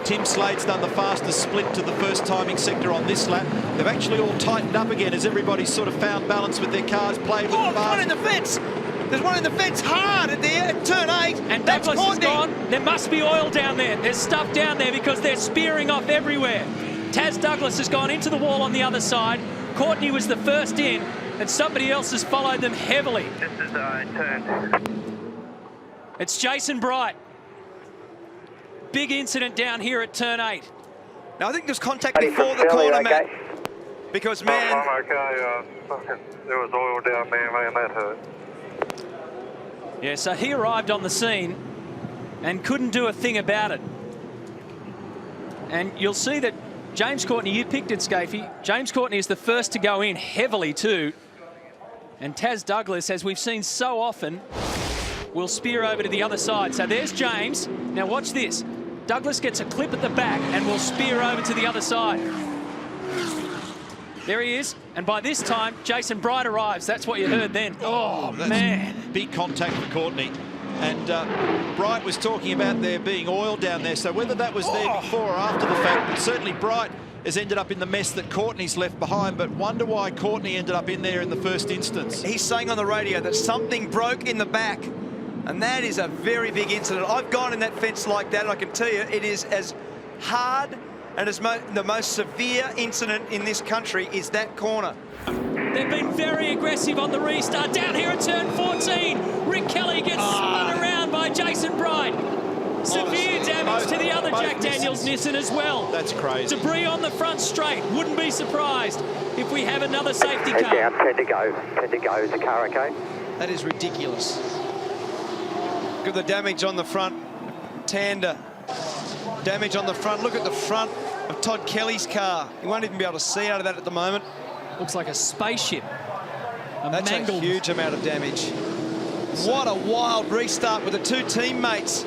Tim Slade's done the fastest split to the first timing sector on this lap. They've actually all tightened up again as everybody's sort of found balance with their cars, played with the bars. One in the fence. There's one in the fence hard at turn 8. And Douglas is gone. There must be oil down there. There's stuff down there because they're spearing off everywhere. Taz Douglas has gone into the wall on the other side. Courtney was the first in, and somebody else has followed them heavily. This is turn. It's Jason Bright. Big incident down here at turn 8. Now, I think there's contact before the corner, Matt. Because, man... I'm okay. There was oil down there, man. That hurt. Yeah, so he arrived on the scene and couldn't do a thing about it. And you'll see that James Courtney, you picked it, Scafey. James Courtney is the first to go in heavily too. And Taz Douglas, as we've seen so often, will spear over to the other side. So there's James. Now watch this. Douglas gets a clip at the back and will spear over to the other side. There he is. And by this time, Jason Bright arrives. That's what you heard then. Oh, man. Big contact for Courtney. And Bright was talking about there being oil down there. So whether that was there before or after the fact, but certainly Bright has ended up in the mess that Courtney's left behind. But wonder why Courtney ended up in there in the first instance. He's saying on the radio that something broke in the back. And that is a very big incident. I've gone in that fence like that, and I can tell you it is as hard and as the most severe incident in this country is that corner. They've been very aggressive on the restart. Down here at turn 14, Rick Kelly gets spun around by Jason Bright. Severe damage to the other Jack Daniels Nissan as well. That's crazy. Debris on the front straight. Wouldn't be surprised if we have another safety car. Down, 10 to go. 10 to go. Is the car okay? That is ridiculous. Look at the damage on the front. Tander. Damage on the front. Look at the front of Todd Kelly's car. You won't even be able to see out of that at the moment. Looks like a spaceship. That's a huge amount of damage. What a wild restart with the two teammates.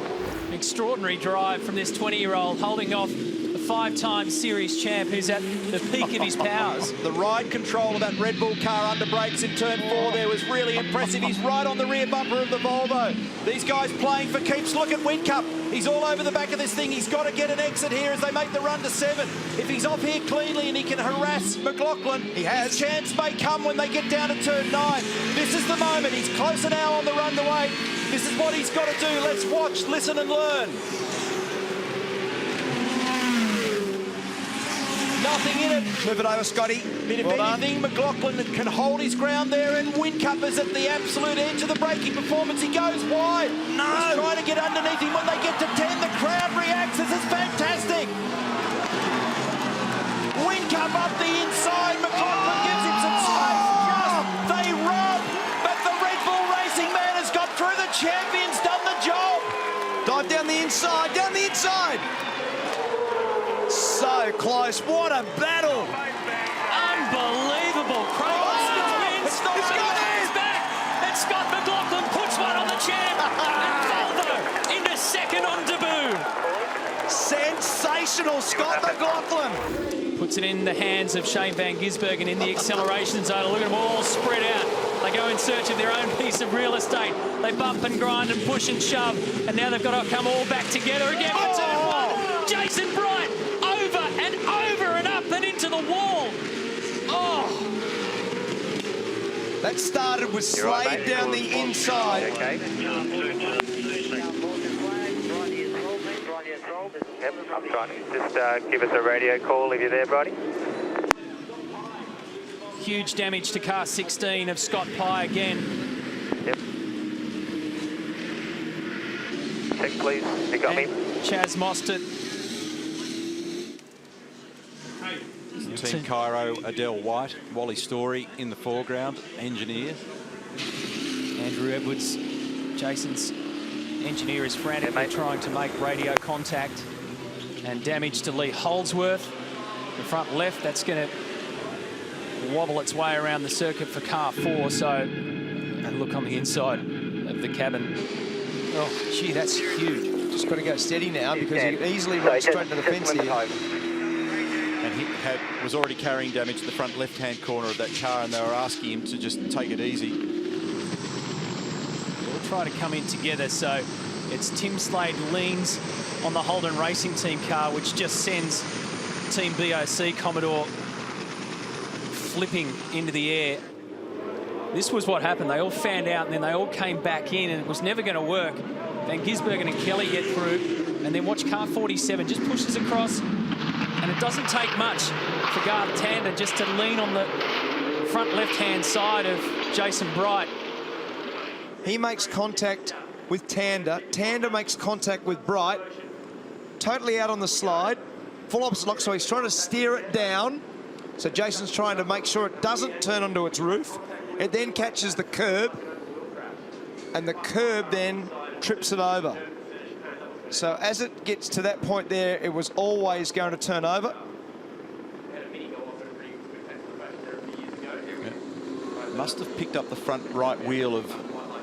Extraordinary drive from this 20-year-old, holding off the 5-time series champ who's at the peak of his powers. The ride control of that Red Bull car under brakes in turn 4 there was really impressive. He's right on the rear bumper of the Volvo. These guys playing for keeps. Look at Whincup. He's all over the back of this thing. He's got to get an exit here as they make the run to 7. If he's off here cleanly and he can harass McLaughlin, his chance may come when they get down to turn 9. This is the moment. He's closer now on the run to 8. This is what he's got to do. Let's watch, listen and learn. Nothing in it. Move it over, Scotty. But if anything, McLaughlin can hold his ground there, and Whincup is at the absolute edge of the braking performance. He goes wide. No. He's trying to get underneath him. When they get to 10, the crowd reacts. This is fantastic. Whincup up the inside. McLaughlin gives him some space. They run, but the Red Bull Racing man has got through. The champion's done the job. Dive down the inside, down the inside. So close. What a battle. Unbelievable. Craig Austin wins. He's back. And Scott McLaughlin puts one on the champ. And Volvo into second on debut. Sensational, Scott McLaughlin. Puts it in the hands of Shane Van Gisbergen in the acceleration zone. Look at them all spread out. They go in search of their own piece of real estate. They bump and grind and push and shove. And now they've got to come all back together again for turn 1. Jason Bright over and over and up and into the wall. Oh. That started with Slade down the inside. Okay. Yep, I'm trying to just give us a radio call if you're there, Brodie. Huge damage to car 16 of Scott Pye again. Yep. Check, please. You got me? Chaz Mostert. Team Cairo, Adele White, Wally Story in the foreground, engineer. Andrew Edwards, Jason's engineer, is frantically trying to make radio contact. And damage to Lee Holdsworth. The front left, that's going to wobble its way around the circuit for car 4. So, and look on the inside of the cabin. Oh, gee, that's huge. Just got to go steady now because he easily runs straight to the fence here. And he was already carrying damage to the front left-hand corner of that car, and they were asking him to just take it easy. They'll try to come in together, so It's Tim Slade leans on the Holden Racing Team car, which just sends Team BOC Commodore flipping into the air. This was what happened. They all fanned out and then they all came back in, and it was never going to work. Van Gisbergen and Kelly get through, and then watch car 47 just pushes across, and it doesn't take much for Garth Tander just to lean on the front left-hand side of Jason Bright. He makes contact with Tander. Tander makes contact with Bright. Totally out on the slide. Full opposite lock, so he's trying to steer it down. So Jason's trying to make sure it doesn't turn onto its roof. It then catches the curb, and the curb then trips it over. So as it gets to that point there, it was always going to turn over. Must have picked up the front right wheel of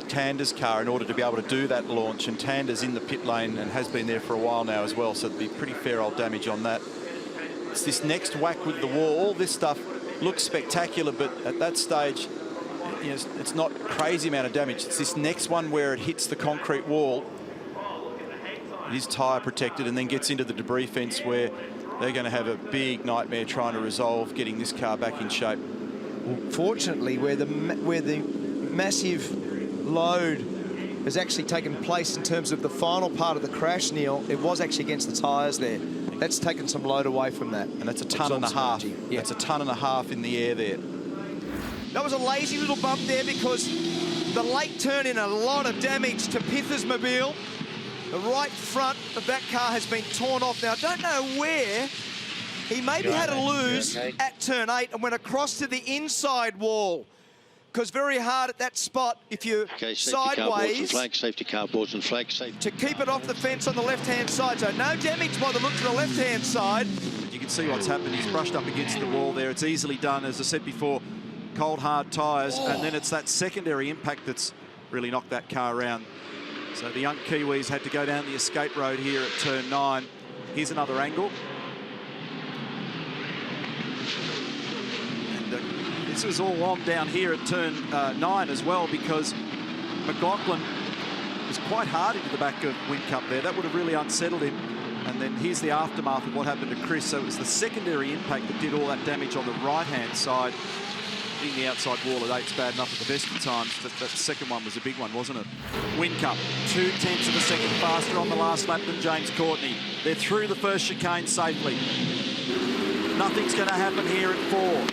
Tander's car in order to be able to do that launch, and Tander's in the pit lane and has been there for a while now as well, so it'd be pretty fair old damage on that. It's this next whack with the wall. All this stuff looks spectacular, but at that stage, you know, it's not a crazy amount of damage. It's this next one where it hits the concrete wall. It is tyre protected and then gets into the debris fence, where they're going to have a big nightmare trying to resolve getting this car back in shape. Well, fortunately, where the massive load has actually taken place in terms of the final part of the crash, Neil, it was actually against the tyres there. That's taken some load away from that. And that's a tonne and a half. Yeah. That's a tonne and a half in the air there. That was a lazy little bump there because the late turn in a lot of damage to Pither's mobile. The right front of that car has been torn off. Now, I don't know where. He maybe had a lose at turn 8 and went across to the inside wall. Because very hard at that spot, if you're sideways, safety car boards and flags, to keep it off the fence on the left-hand side. So no damage by the look to the left-hand side. You can see what's happened. He's brushed up against the wall there. It's easily done, as I said before, cold, hard tyres. And then it's that secondary impact that's really knocked that car around. So the young Kiwis had to go down the escape road here at turn 9. Here's another angle. This was all on down here at turn 9 as well, because McLaughlin was quite hard into the back of Whincup there. That would have really unsettled him. And then here's the aftermath of what happened to Chris. So it was the secondary impact that did all that damage on the right-hand side. Hitting the outside wall at 8's bad enough at the best of times, but that second one was a big one, wasn't it? Whincup, 2/10 of a second faster on the last lap than James Courtney. They're through the first chicane safely. Nothing's going to happen here at 4.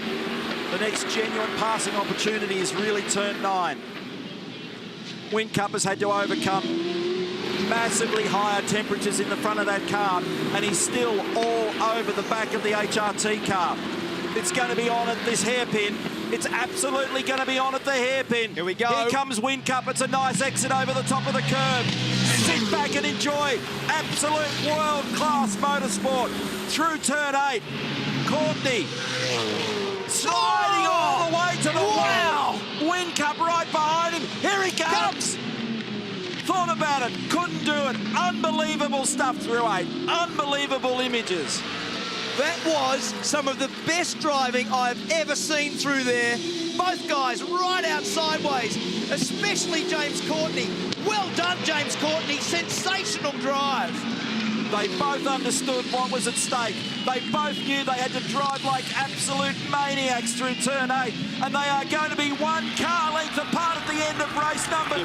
The next genuine passing opportunity is really turn 9. Whincup has had to overcome massively higher temperatures in the front of that car, and he's still all over the back of the HRT car. It's going to be on at this hairpin. It's absolutely going to be on at the hairpin. Here we go. Here comes Whincup. It's a nice exit over the top of the curb. Sit back and enjoy absolute world-class motorsport through turn 8. Courtney sliding all the way to the wall. Whincup right behind him. Here he comes. Thought about it, couldn't do it. Unbelievable stuff through 8. Unbelievable images. That was some of the best driving I've ever seen through there. Both guys right out sideways, especially James Courtney. Well done, James Courtney. Sensational drive. They both understood what was at stake. They both knew they had to drive like absolute maniacs through turn 8, and they are going to be 1 car length apart at the end of race number 2.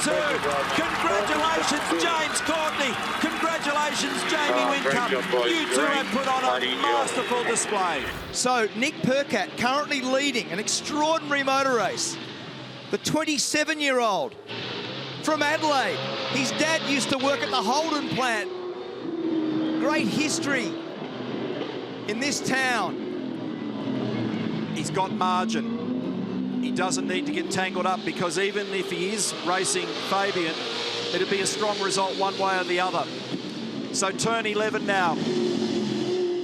Congratulations, James Courtney. Congratulations, Jamie Whincup. You two have put on a masterful display. So Nick Percat currently leading an extraordinary motor race. The 27-year-old from Adelaide. His dad used to work at the Holden plant. Great history in this town. He's got margin. He doesn't need to get tangled up, because even if he is racing Fabian, it'd be a strong result one way or the other. So turn 11 now,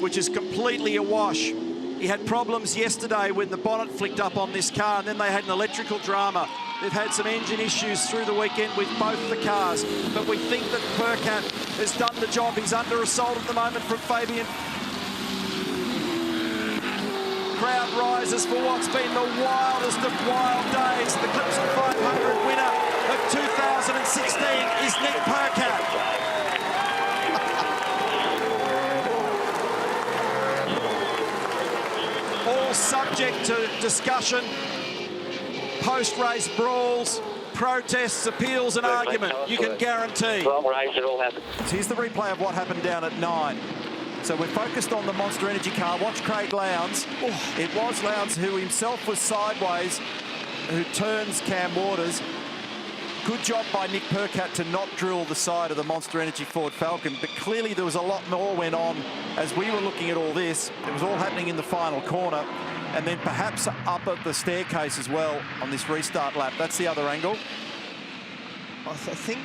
which is completely awash. He had problems yesterday when the bonnet flicked up on this car, and then they had an electrical drama. They've had some engine issues through the weekend with both the cars, but we think that Percat has done the job. He's under assault at the moment from Fabian. crowd rises for what's been the wildest of wild days. The Clipsal 500 winner of 2016 is Nick Percat. All subject to discussion, post-race brawls, protests, appeals and argument, you can guarantee. Here's the replay of what happened down at 9. So we're focused on the Monster Energy car. Watch Craig Lowndes. Oh, it was Lowndes who himself was sideways, who turns Cam Waters. Good job by Nick Percat to not drill the side of the Monster Energy Ford Falcon, but clearly there was a lot more went on as we were looking at all this. It was all happening in the final corner, and then perhaps up at the staircase as well on this restart lap. That's the other angle. I think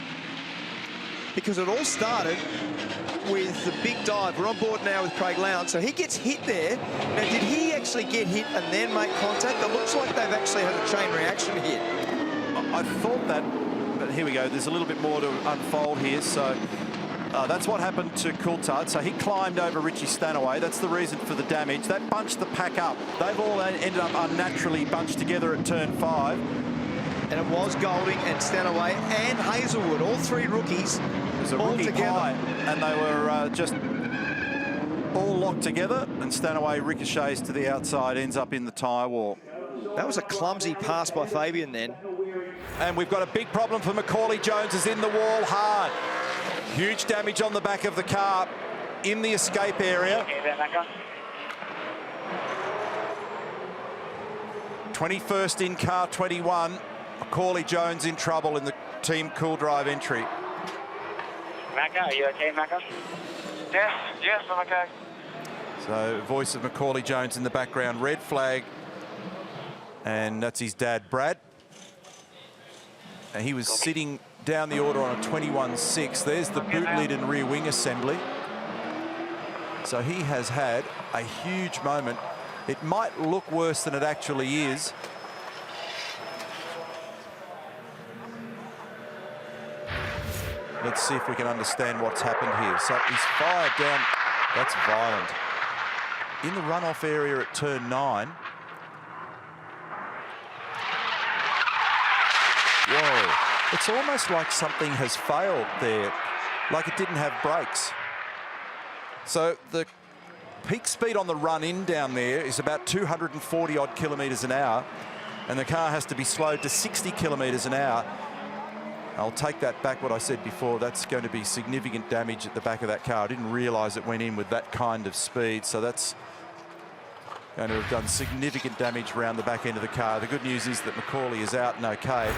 because it all started with the big dive. We're on board now with Craig Lowndes, so he gets hit there. Now, did he actually get hit and then make contact? It looks like they've actually had a chain reaction hit. I thought that, but here we go. There's a little bit more to unfold here. So that's what happened to Coulthard. So he climbed over Richie Stanaway. That's the reason for the damage. That bunched the pack up. They've all ended up unnaturally bunched together at turn 5. And it was Golding and Stanaway and Hazelwood, all three rookies. It was a all rookie together. pie, and they were just all locked together, and Stanaway ricochets to the outside, ends up in the tyre wall. That was a clumsy pass by Fabian then. And we've got a big problem for McCauley Jones, is in the wall hard. Huge damage on the back of the car in the escape area. 21st in car 21. McCauley Jones in trouble in the Team Cool Drive entry. Macca, are you okay, Macca? Yes, I'm okay. So, voice of McCauley Jones in the background, red flag. And that's his dad, Brad. And he was sitting down the order on a 21.6. There's the boot lid and rear wing assembly. So he has had a huge moment. It might look worse than it actually is. Let's see if we can understand what's happened here. So he's fired down. That's violent. In the runoff area at turn 9. Whoa. It's almost like something has failed there, like it didn't have brakes. So the peak speed on the run-in down there is about 240 odd kilometres an hour, and the car has to be slowed to 60 kilometres an hour. I'll take that back, what I said before. That's going to be significant damage at the back of that car. I didn't realise it went in with that kind of speed, so that's going to have done significant damage around the back end of the car. The good news is that McCauley is out and okay.